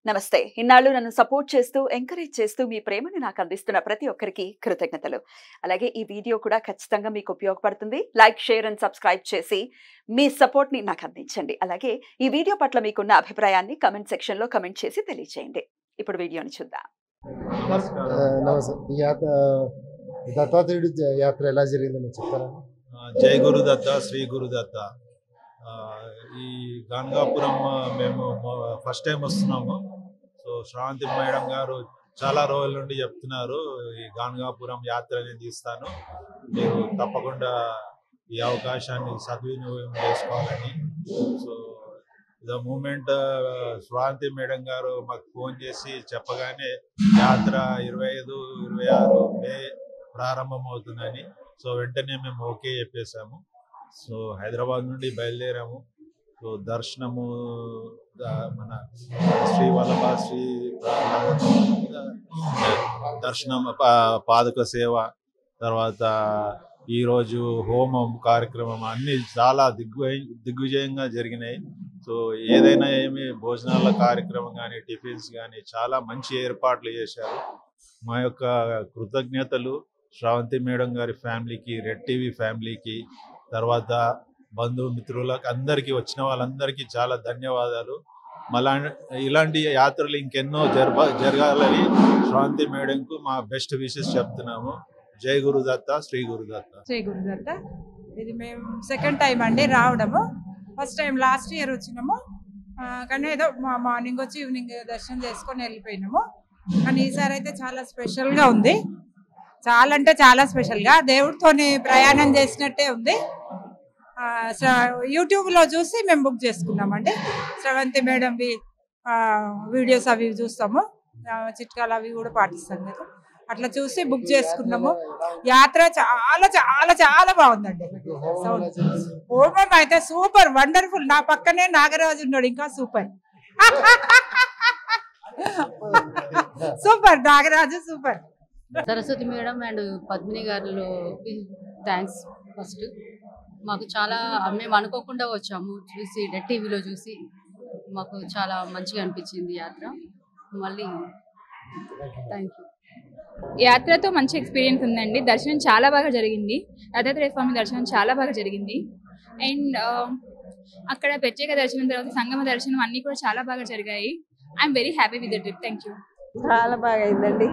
నమస్తే. ఇన్నాళ్ళు నన్ను సపోర్ట్ చేస్తూ, ఎంకరేజ్ చేస్తూ మీ ప్రేమని నాకు అందిస్తున్న ప్రతి ఒక్కరికి కృతజ్ఞతలు. అలాగే ఈ వీడియో కూడా ఖచ్చితంగా మీకు ఉపయోగపడుతుంది. లైక్, షేర్ అండ్ సబ్స్క్రైబ్ చేసి మీ సపోర్ట్‌ని నాకు అందించండి. అలాగే ఈ వీడియో పట్ల మీకున్న అభిప్రాయాన్ని కామెంట్ సెక్షన్‌లో కామెంట్ చేసి తెలియజేయండి. ఇప్పుడు వీడియోని చూద్దాం. నమస్తే. దత్తాత్రేయుడు యాత్ర ఎలా జరిగిందని చెప్తారా? జై గురుదత్త, శ్రీ గురుదత్త. ఈ గాన్గాపురం మేము ఫస్ట్ టైం వస్తున్నాము. సో శ్రావంతి మేడం గారు చాలా రోజుల నుండి చెప్తున్నారు, ఈ గాన్గాపురం యాత్ర నేను తీస్తాను, మీరు తప్పకుండా ఈ అవకాశాన్ని సద్వినియోగం చేసుకోవాలని. So the moment Sravanthi madam garu మాకు ఫోన్ చేసి చెప్పగానే యాత్ర 25, 26 మే ప్రారంభం అవుతుందని, సో వెంటనే మేము ఓకే చెప్పేసాము. సో హైదరాబాద్ నుండి బయలుదేరాము. సో దర్శనము మన శ్రీ వల్లభ శ్రీ దర్శనం, పాదుక సేవ, తర్వాత ఈరోజు హోమం కార్యక్రమం అన్నీ చాలా దిగ్విజయంగా జరిగినాయి. సో ఏదైనా ఏమి భోజనాల కార్యక్రమం కానీ టిఫిన్స్ కానీ చాలా మంచి ఏర్పాట్లు చేశారు. మా యొక్క కృతజ్ఞతలు శ్రావంతి మేడం గారి ఫ్యామిలీకి, రెడ్ టీవీ ఫ్యామిలీకి, తర్వాత బంధుమిత్రులకు అందరికీ, వచ్చిన వాళ్ళందరికీ చాలా ధన్యవాదాలు. మళ్ళా ఇలాంటి యాత్రలు ఇంకెన్నో జరగాలని శ్రావంతి మేడంకు మా బెస్ట్ విషెస్ చెప్తున్నాము. జై గురుదత్త, శ్రీ గురుదత్త. శ్రీ గురుదత్త. ఇది మేము సెకండ్ టైం అండి రావడము. ఫస్ట్ టైం లాస్ట్ ఇయర్ వచ్చినాము, కానీ ఏదో మార్నింగ్ వచ్చి ఈవినింగ్ దర్శనం చేసుకొని వెళ్ళిపోయినాము. కానీ ఈసారి అయితే చాలా స్పెషల్గా ఉంది. చాలా అంటే చాలా స్పెషల్గా దేవుడితోని ప్రయాణం చేసినట్టే ఉంది. యూట్యూబ్లో చూసి మేము బుక్ చేసుకున్నామండి. శ్రవంతి మేడం వీడియోస్ అవి చూస్తాము, చిట్కాలు అవి కూడా పాటిస్తాం కదా, అట్లా చూసి బుక్ చేసుకున్నాము. యాత్ర చాలా చాలా చాలా బాగుందండి. హోమం అయితే సూపర్, వండర్ఫుల్. నా పక్కనే నాగరాజు ఉన్నాడు, ఇంకా super. Super Nagaraju, super. Saraswati madam and Padmini గారు థ్యాంక్స్. ఫస్ట్ మాకు చాలా, మేము అనుకోకుండా వచ్చాము, చూసి రెడ్ టీవీలో చూసి మాకు చాలా మంచిగా అనిపించింది యాత్ర. మళ్ళీ థ్యాంక్ యూ. యాత్రతో మంచి ఎక్స్పీరియన్స్ ఉందండి. దర్శనం చాలా బాగా జరిగింది. దత్తాత్రేయ స్వామి దర్శనం చాలా బాగా జరిగింది. అండ్ అక్కడ ప్రత్యేక దర్శనం, తర్వాత సంగమ దర్శనం అన్నీ కూడా చాలా బాగా జరిగాయి. I'm very happy with the trip. Thank you. చాలా బాగా అయిందండి,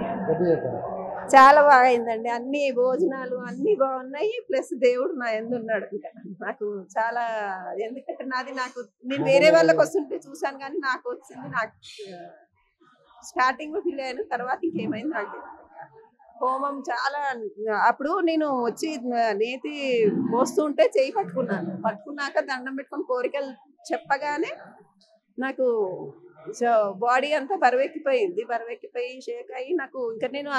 చాలా బాగా అయిందండి. అన్ని భోజనాలు అన్ని బాగున్నాయి, ప్లస్ దేవుడు నా ఎందున్నాడు. ఇంకా నాకు చాలా, ఎందుకంటే నాకు నేను వేరే వాళ్ళకి వస్తుంటే చూసాను, కానీ నాకు వచ్చింది, నాకు స్టార్టింగ్ లో ఫీల్ అయ్యాను, తర్వాత ఇంకేమైంది నాకు. హోమం చాలా, అప్పుడు నేను వచ్చి నేతి పోస్తుంటే చేయి పట్టుకున్నాక దండం పెట్టుకొని కోరికలు చెప్పగానే నాకు బాడీ అంతా బరువెక్కిపోయి షేక్ అయ్యి నాకు ఇంకా నేను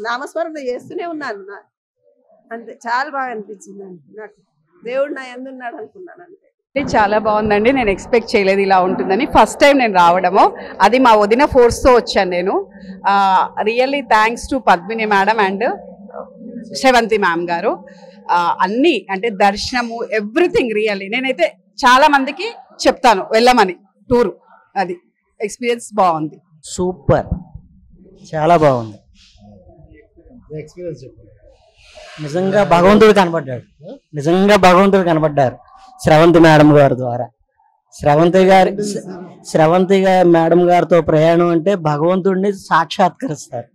నామస్మరణ చేస్తూనే ఉన్నాను. అంతే, చాలా బాగా అనిపించింది నాకు. దేవుడు నా ఎందున్నాడు అనుకున్నాను అంతే. చాలా బాగుందండి. నేను ఎక్స్పెక్ట్ చేయలేదు ఇలా ఉంటుందని. ఫస్ట్ టైం నేను రావడము, అది మా వదిన ఫోర్స్తో వచ్చాను నేను. Really thanks to Padmini madam and Sravanthi ma'am గారు. అన్నీ అంటే దర్శనము, ఎవ్రీథింగ్ రియల్లీ నేనైతే చాలా మందికి చెప్తాను వెళ్ళమని. టూరు అది ఎక్స్పీరియన్స్ బాగుంది, సూపర్, చాలా బాగుంది. నిజంగా భగవంతుడు కనబడ్డారు శ్రవంతి మేడం గారి ద్వారా. శ్రవంతి మేడం గారితో ప్రయాణం అంటే భగవంతుడిని సాక్షాత్కరిస్తారు.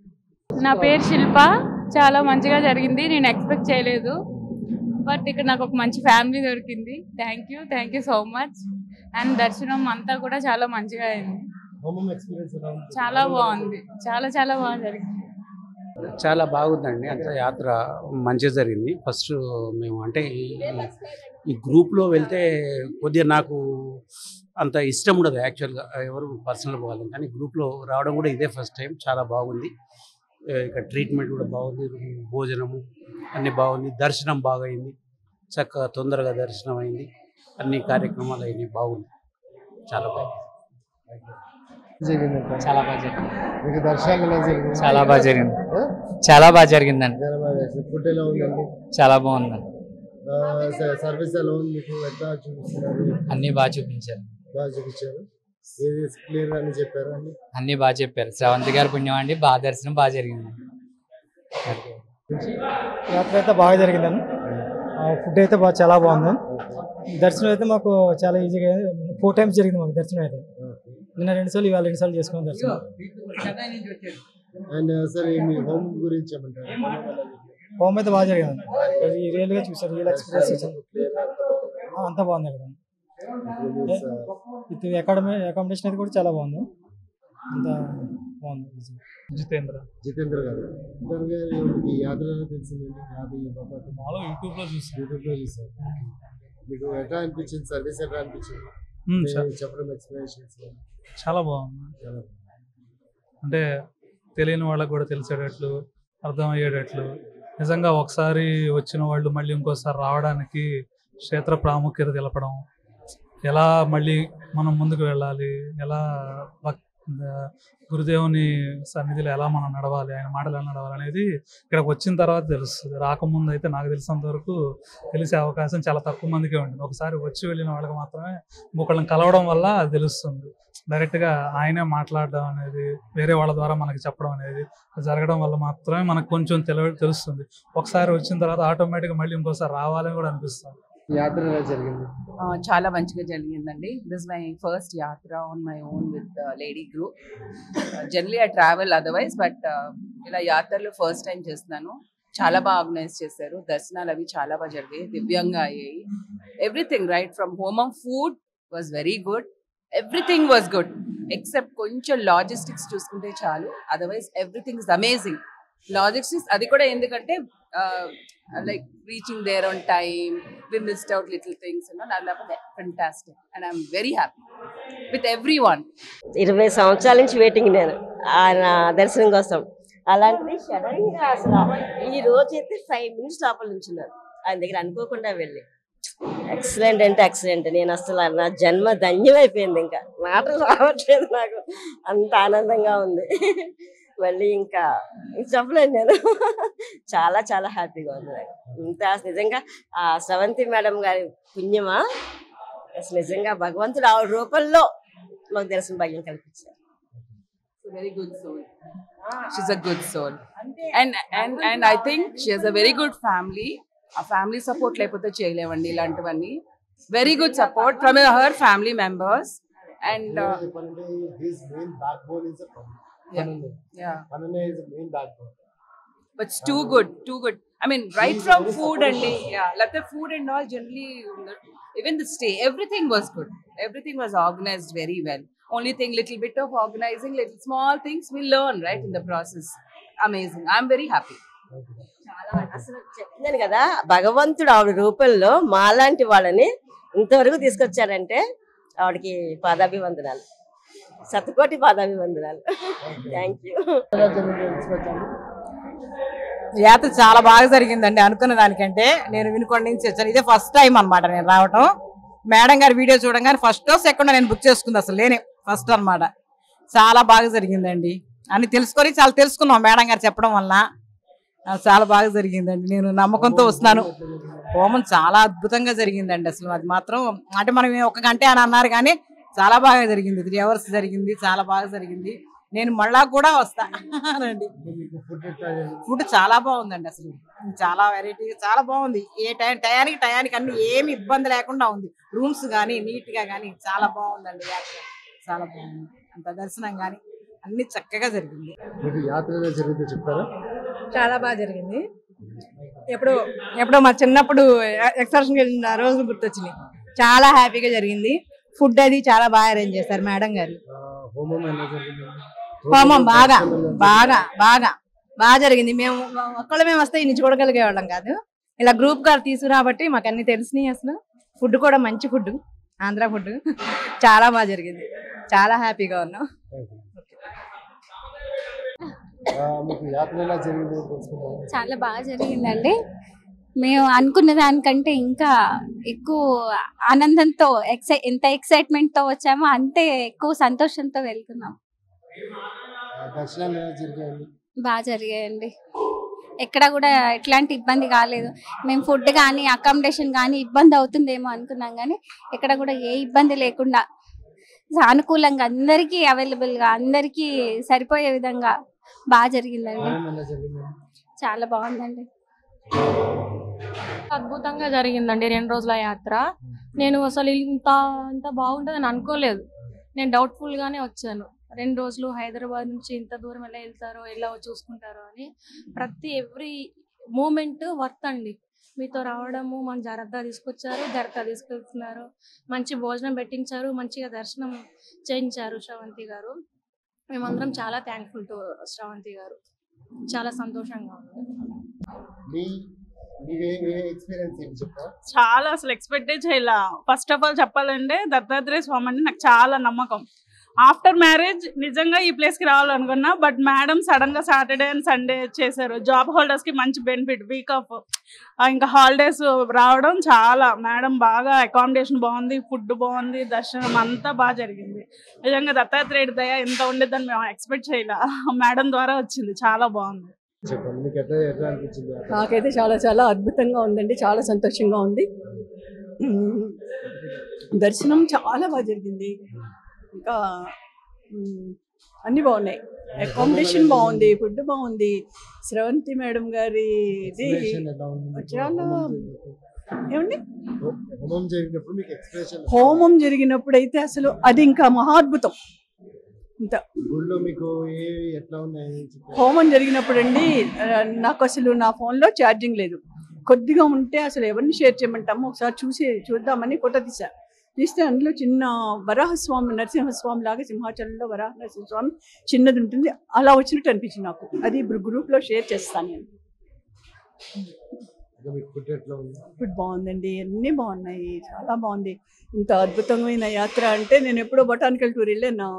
నా పేరు శిల్ప. చాలా మంచిగా జరిగింది, నేను ఎక్స్పెక్ట్ చేయలేదు. బట్ ఇక్కడ నాకు ఒక మంచి ఫ్యామిలీ దొరికింది. Thank you so much. And దర్శనం అంతా కూడా చాలా మంచిగా అయింది, చాలా బాగుంది, చాలా చాలా బాగా జరిగింది. చాలా బాగుందండి. అంత యాత్ర మంచిగా జరిగింది. ఫస్ట్ మేము అంటే ఈ గ్రూప్లో వెళ్తే కొద్దిగా నాకు అంత ఇష్టం ఉండదు యాక్చువల్గా, ఎవరు పర్సనల్ పోవాలి, కానీ గ్రూప్లో రావడం కూడా ఇదే ఫస్ట్ టైం. చాలా బాగుంది. ఇక్కడ ట్రీట్మెంట్ కూడా బాగుంది, భోజనము అన్నీ బాగుంది, దర్శనం బాగా అయింది, చక్కగా తొందరగా దర్శనం అయింది, అన్ని కార్యక్రమాలు అయినాయి, బాగుంది, చాలా బాగుంది. చాలా బాగా జరిగింది. మీకు దర్శనం ఎలా జరిగింది? చాలా బాగా జరిగిందండి. ఫుడ్ ఎలా ఉందండి? చాలా బాగుందండి. సర్వీస్ ఎలా ఉంది మీకు? ఎట్లా చూపిస్తున్నారు? అన్ని బాగా చూపించారు. బాగా చూపించారు. ఏది క్లియర్ అని చెప్పారు అని అన్ని బాగా చెప్పారు. శ్రవంతి గారి పుణ్యం అండి, బాగా దర్శనం బాగా జరిగింది. యాత్ర అయితే బాగా జరిగిందని, ఫుడ్ అయితే చాలా బాగుంది. దర్శనం అయితే మాకు చాలా ఈజీగా 4 times జరిగింది మాకు దర్శనం అయితే. నిన్న 2 సార్లు, ఇవాళ 2 సార్లు చేసుకున్నాం దర్శనం. అండ్ సరే మీ హోమ్ గురించి ఏమంటారు? హోమ్ అయితే బాగా జరిగింది. రియల్గా చూసారు, రియల్ ఎక్స్పీరియన్స్ అంతా బాగుంది అక్కడ. విత్ అకామిడేషన్ అయితే కూడా చాలా బాగుంది, అంతా బాగుంది. జితేంద్ర గారు ఈ యాత్ర తెలిసిందండి. మాలో యూట్యూబ్లో చూసారు. మీకు ఎట్లా అనిపించింది? సర్వీస్ ఎట్లా అనిపించింది? చెప్పడం ఎక్స్ప్లెనేషన్స్ చాలా బాగుంది. అంటే తెలియని వాళ్ళకు కూడా తెలిసేటట్లు, అర్థమయ్యేటట్లు, నిజంగా ఒకసారి వచ్చిన వాళ్ళు మళ్ళీ ఇంకోసారి రావడానికి క్షేత్ర ప్రాముఖ్యత తెలపడం, ఎలా మళ్ళీ మనం ముందుకు వెళ్ళాలి, ఎలా గురుదేవుని సన్నిధిలో ఎలా మనం నడవాలి, ఆయన మాటలు ఎలా నడవాలి అనేది ఇక్కడికి వచ్చిన తర్వాత తెలుస్తుంది. రాకముందు అయితే నాకు తెలిసినంత వరకు తెలిసే అవకాశం చాలా తక్కువ మందికే ఉంటుంది. ఒకసారి వచ్చి వెళ్ళిన వాళ్ళకి మాత్రమే ఇంకొకళ్ళని కలవడం వల్ల అది తెలుస్తుంది. డైరెక్ట్గా ఆయనే మాట్లాడడం అనేది, వేరే వాళ్ళ ద్వారా మనకి చెప్పడం అనేది జరగడం వల్ల మాత్రమే మనకు కొంచెం తెలుస్తుంది. ఒకసారి వచ్చిన తర్వాత ఆటోమేటిక్గా మళ్ళీ ఇంకోసారి రావాలని కూడా అనిపిస్తుంది. యాత్ర ఎలా జరిగింది? చాలా మంచిగా జరిగిందండి. దిస్ మై ఫస్ట్ యాత్ర on my own with lady group. Generally I travel otherwise, but ఇలా యాత్రలు ఫస్ట్ టైం చేస్తున్నాను. చాలా బాగా ఆర్గనైజ్ చేశారు. దర్శనాలు అవి చాలా బాగా జరిగాయి, దివ్యంగా అయ్యాయి. Everything right from home. Food was very good, everything was good except కొంచెం లాజిస్టిక్స్ చూసుకుంటే చాలు. Otherwise everything is amazing. Logistics అది కూడా ఎందుకంటే like reaching there on time, we missed out little things, you know. That was fantastic and I'm very happy with everyone. 20 సంవత్సరాల నుంచి waiting నేను ఆయన దర్శనం కోసం. అలాంటిది సడన్ గా అసలు ఈ రోజు అయితే 5 minutes లోపల నుంచున్నాను ఆయన దగ్గర, అనుకోకుండా వెళ్ళి. ఎక్సలెంట్ అంటే ఎక్సలెంట్. నేను అసలు నా జన్మ ధన్యమైపోయింది, ఇంకా మాటలు రావట్లేదు నాకు, అంత ఆనందంగా ఉంది. మళ్ళీ ఇంకా చెప్పలేను నేను. చాలా చాలా హ్యాపీగా ఉంది నాకు. ఇంత నిజంగా ఆ శ్రవంతి మేడం గారి పుణ్యమా, అసలు నిజంగా భగవంతుడు ఆవిడ రూపంలో మాకు దర్శన భాగ్యం కల్పించారు. Very good soul. She's a good soul. And I think she has a very good family. A family support లేకపోతే చేయలేవండి ఇలాంటివన్నీ. Very good support from her family members. And his main backbone is a yeah. Panane is the main backbone. But it's too good. I mean, right from food and yeah, like the food and all generally, even the stay, everything was good. Everything was organized very well. Only thing, little bit of organizing, little small things we learn right in the process. Amazing. I'm very happy. అసలు చెప్తున్నాను కదా, భగవంతుడు ఆవిడ రూపంలో మాలాంటి వాళ్ళని ఇంతవరకు తీసుకొచ్చారంటే ఆవిడకి పాదాభివందనాలు, శతకోటి పాదాభివందనాలు. Thank you. యాత్ర చాలా బాగా జరిగిందండి అనుకున్న దానికంటే. నేను వినుకొండ నుంచి వచ్చాను, ఇదే ఫస్ట్ టైం అనమాట నేను రావటం. మేడం గారి వీడియో చూడంగానే ఫస్ట్ సెకండ్ నేను బుక్ చేసుకుంది, అసలు లేనే ఫస్ట్ అనమాట. చాలా బాగా జరిగిందండి అని తెలుసుకొని చాలా తెలుసుకున్నాం మేడం గారు చెప్పడం వల్ల. చాలా బాగా జరిగిందండి, నేను నమ్మకంతో వస్తున్నాను. హోమం చాలా అద్భుతంగా జరిగిందండి అసలు. అది మాత్రం అంటే మనం 1 గంట అని అన్నారు కానీ చాలా బాగా జరిగింది. 3 hours జరిగింది, చాలా బాగా జరిగింది. నేను మళ్ళా కూడా వస్తానండి. ఫుడ్ చాలా బాగుందండి అసలు, చాలా వెరైటీ, చాలా బాగుంది. ఏ టయానికి అన్ని ఏమి ఇబ్బంది లేకుండా ఉంది. రూమ్స్ కానీ నీట్గా కానీ చాలా బాగుందండి. చాలా బాగుంది, అంత దర్శనం కానీ అన్ని చక్కగా జరిగింది. చాలా బాగా జరిగింది. ఎప్పుడో మా చిన్నప్పుడు ఎక్స్కర్షన్కి వెళ్ళిన రోజులు గుర్తొచ్చినాయి. చాలా హ్యాపీగా జరిగింది. ఫుడ్ అది చాలా బాగా అరేంజ్ చేశారు మేడం గారు. హోమం బాగా బాగా బాగా బాగా జరిగింది. మేము ఒక్కళ్ళమే వస్తే ఇన్ని చూడగలిగే వాళ్ళం కాదు, ఇలా గ్రూప్ గారు తీసుకురాబట్టి మాకు అన్ని తెలిసినాయి. అసలు ఫుడ్ కూడా మంచి ఫుడ్, ఆంధ్ర ఫుడ్. చాలా బాగా జరిగింది, చాలా హ్యాపీగా ఉన్నాం. చాలా బాగా జరిగిందండి. మేము అనుకున్న దానికంటే ఇంకా ఎక్కువ ఆనందంతో ఎంత ఎక్సైట్మెంట్తో వచ్చామో అంతే ఎక్కువ సంతోషంతో వెళ్తున్నాం. బాగా జరిగాయండి, ఎక్కడ కూడా ఎట్లాంటి ఇబ్బంది కాలేదు. మేము ఫుడ్ కానీ అకామిడేషన్ కానీ ఇబ్బంది అవుతుందేమో అనుకున్నాం, కానీ ఎక్కడ కూడా ఏ ఇబ్బంది లేకుండా సానుకూలంగా అందరికీ అవైలబుల్గా అందరికీ సరిపోయే విధంగా బాగా జరిగిందండి. చాలా బాగుందండి. అద్భుతంగా జరిగిందండి 2 రోజుల యాత్ర. నేను అసలు ఇంత బాగుంటుందని అనుకోలేదు. నేను డౌట్ఫుల్గానే వచ్చాను. 2 రోజులు హైదరాబాద్ నుంచి ఇంత దూరం ఎలా వెళ్తారో ఎలా చూసుకుంటారో అని. ప్రతి ఎవ్రీ మూమెంట్ వర్త్ అండి. మీతో రావడము మన జాగ్రత్తగా తీసుకెళ్తున్నారు, మంచి భోజనం పెట్టించారు, మంచిగా దర్శనం చేయించారు శ్రవంతి గారు. మేమందరం చాలా థ్యాంక్ఫుల్ టు శ్రవంతి గారు. చాలా సంతోషంగా ఉంది. చాలా అసలు ఎక్స్పెక్టే చేయలే. ఫస్ట్ ఆఫ్ ఆల్ చెప్పాలంటే దత్తాత్రేయ స్వామి అంటే నాకు చాలా నమ్మకం. ఆఫ్టర్ మ్యారేజ్ నిజంగా ఈ ప్లేస్కి రావాలనుకున్నా, బట్ మేడం సడన్గా సాటర్డే అండ్ సండే చేశారు. జాబ్ హోల్డర్స్కి మంచి బెనిఫిట్, వీక్ ఆఫ్ ఇంకా హాలిడేస్ రావడం చాలా. మేడం బాగా అకామిడేషన్ బాగుంది, ఫుడ్ బాగుంది, దర్శనం అంతా బాగా జరిగింది. నిజంగా దత్తాత్రేయుడి దయ ఎంత ఉండేదని మేము ఎక్స్పెక్ట్ చేయలే. మేడం ద్వారా వచ్చింది, చాలా బాగుంది. నాకైతే చాలా చాలా అద్భుతంగా ఉందండి. చాలా సంతోషంగా ఉంది. దర్శనం చాలా బాగా జరిగింది. ఇంకా అన్నీ బాగున్నాయి. అకామిడేషన్ బాగుంది, ఫుడ్ బాగుంది. శ్రవంతి మేడం గారి చాలా ఏమండి హోమం జరిగినప్పుడు అయితే అసలు అది ఇంకా మహాద్భుతం. ఇంత హోమం జరిగినప్పుడు అండి నాకు అసలు నా ఫోన్లో ఛార్జింగ్ లేదు. కొద్దిగా ఉంటే అసలు ఎవరిని షేర్ చేయమంటాము, ఒకసారి చూద్దామని ఫోటో తీస్తే అందులో చిన్న వరాహస్వామి నరసింహస్వామి లాగా సింహాచలంలో వరాహ నరసింహస్వామి చిన్నది ఉంటుంది, అలా వచ్చినట్టు అనిపించింది నాకు. అది గ్రూప్లో షేర్ చేస్తాను నేను. ఫుడ్ బాగుందండి, అన్నీ బాగున్నాయి, చాలా బాగుంది. ఇంత అద్భుతమైన యాత్ర అంటే నేను ఎప్పుడో బొటానికల్ టూర్ వెళ్ళాను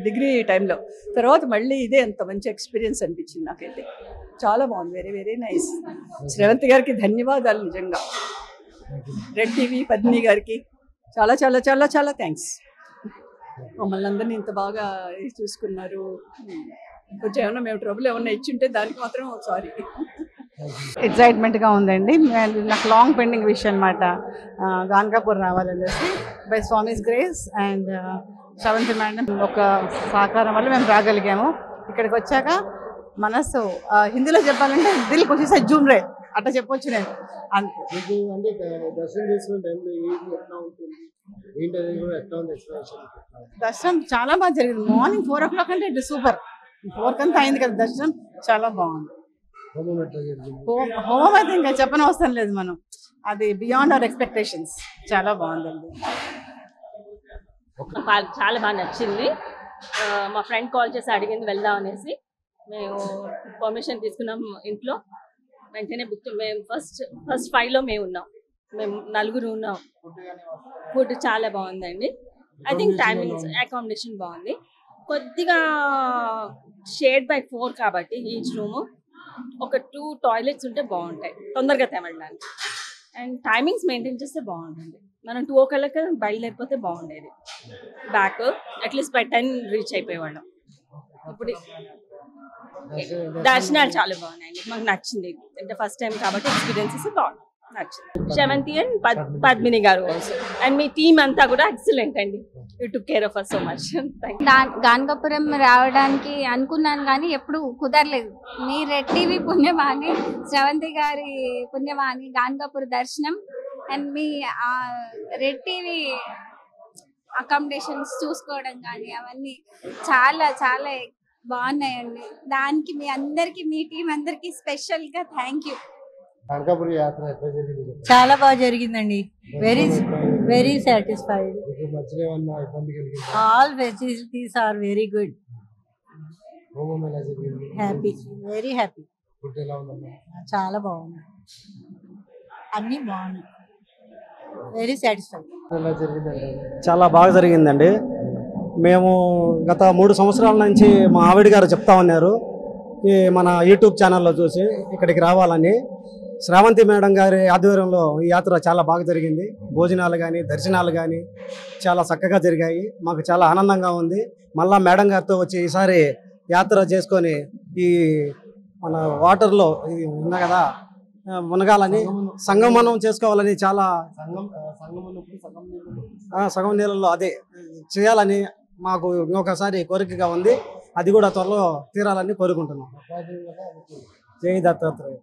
డిగ్రీ టైంలో. తర్వాత మళ్ళీ ఇదే అంత మంచి ఎక్స్పీరియన్స్ అనిపించింది నాకైతే. చాలా బాగుంది, వెరీ వెరీ నైస్. శ్రవంతి గారికి ధన్యవాదాలు నిజంగా. రెడ్ టీవీ పద్మిని గారికి చాలా చాలా చాలా చాలా థ్యాంక్స్. మమ్మల్ని అందరినీ ఇంత బాగా చూసుకున్నారు. కొంచెం ఏమన్నా మేము ట్రబుల్ ఏమన్నా ఇచ్చింటే దానికి మాత్రం సారీ. ఎక్సైట్మెంట్గా ఉందండి. నాకు లాంగ్ పెండింగ్ విషయం అనమాట, గాన్గాపూర్ రావాలనేసి. By Swami's grace and Sravanthi madam ఒక సహకారం వల్ల మేము రాగలిగాము. ఇక్కడికి వచ్చాక మనసు హిందీలో చెప్పాలంటే దిల్ కొద్దిసే జూమ్ రే అట్లా చెప్పొచ్చు నేను. దర్శనం చాలా బాగా జరిగింది. మార్నింగ్ 4 o'clock అంటే ఇట్ సూపర్. 4 కంతా అయింది కదా దర్శనం, చాలా బాగుంది. హోమం అయితే ఇంకా చెప్పనవసరం లేదు మనం, అది బియాండ్ అవర్ ఎక్స్పెక్టేషన్స్. చాలా బాగుందండి. చాలా బాగా నచ్చింది. మా ఫ్రెండ్ కాల్ చేసి అడిగింది వెళ్దాం అనేసి మేము పర్మిషన్ తీసుకున్నాం ఇంట్లో. వెంటనే బుక్. మేము ఫస్ట్ 5లో మేము ఉన్నాం, మేము 4 ఉన్నాం. ఫుడ్ చాలా బాగుందండి. ఐ థింక్ టైమింగ్స్ అకామిడేషన్ బాగుంది. కొద్దిగా షేడ్ బై 4 కాబట్టి ఈచ్ రూము ఒక 2 టాయిలెట్స్ ఉంటే బాగుంటాయి, తొందరగా తెమడానికి. అండ్ టైమింగ్స్ మెయింటైన్ చేస్తే బాగుంటుంది. మనం 2 o'clock బయలుదేరిపోతే బాగుండేది. బ్యాక్ అట్లీస్ట్ బై 10 రీచ్ అయిపోయేవాళ్ళం. ఇప్పుడు దర్శనాలు చాలా బాగున్నాయండి, మాకు నచ్చింది. అంటే ఫస్ట్ టైం కాబట్టి ఎక్స్పీరియన్సెస్ బాగుంది, నచ్చింది. శ్రవంతి అండ్ పద్మిని గారు ఆల్సో అండ్ మీ టీమ్ అంతా కూడా ఎక్సలెంట్ అండి. You took care of us so much. Gangapuram రావడానికి అనుకున్నాను కానీ ఎప్పుడు కుదరలేదు. మీ రెడ్ టీవీ పుణ్యమాని, శ్రవంతి గారి పుణ్యమాని గాన్గాపూర్ దర్శనం and me red TV accommodations చూసుకోవడం కానీ అవన్నీ చాలా చాలా బాగున్నాయండి. దానికి మీ అందరికి, మీ టీం అందరికి స్పెషల్గా థ్యాంక్ యూ. చాలా బాగా జరిగిందండి. Very very satisfied. All facilities are very good. Happy, very happy. చాలా బాగుంది, అన్నీ బాగున్నాయి. Very satisfied. చాలా బాగా జరిగిందండి. మేము గత 3 సంవత్సరాల నుంచి మా ఆవిడ గారు చెప్తా ఉన్నారు ఈ మన యూట్యూబ్ ఛానల్లో చూసి ఇక్కడికి రావాలని. శ్రావంతి మేడం గారి ఆధ్వర్యంలో ఈ యాత్ర చాలా బాగా జరిగింది. భోజనాలు కానీ దర్శనాలు కానీ చాలా చక్కగా జరిగాయి. మాకు చాలా ఆనందంగా ఉంది. మళ్ళా మేడం గారితో వచ్చి ఈసారి యాత్ర చేసుకొని ఈ మన వాటర్లో ఇది ఉంది కదా మునగాలని, సంగమనం చేసుకోవాలని చాలా సగం నీళ్ళలో అదే చేయాలని మాకు ఇంకొకసారి కోరికగా ఉంది. అది కూడా త్వరలో తీరాలని కోరుకుంటున్నాం. జై దత్తాత్రేయ.